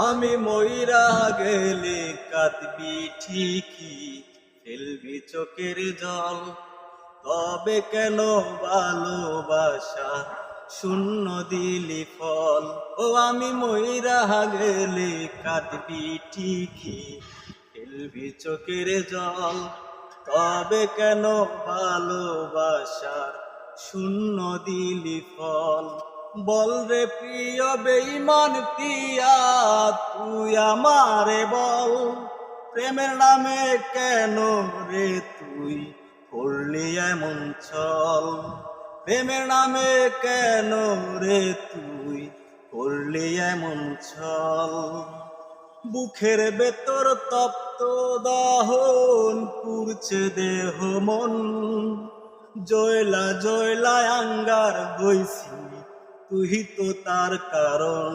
আমি মইরা গেলে কাঁদবি ঠিকই, ফেলবি চোখের জল। তবে কেন ভালোবাসা শূন্য দিলি ফল? ও আমি মইরা গেলে কাঁদবি ঠিকই, ফেলবি চোখের জল। তবে কেন ভালোবাসার শূন্য দিলি ফল? বল রে প্রিয় বেঈমান প্রিয়া, তুই আমারে বল, প্রেমের নামে কেন রে তুই করলি এমন ছল? প্রেমের নামে কেন রে তুই করলি এমন ছল? বুকের ভেতর তপ্ত দহন পুড়ছে দেহ মন, জয়লা জয়লা আঙ্গার হইছি, তুই তো তার কারণ।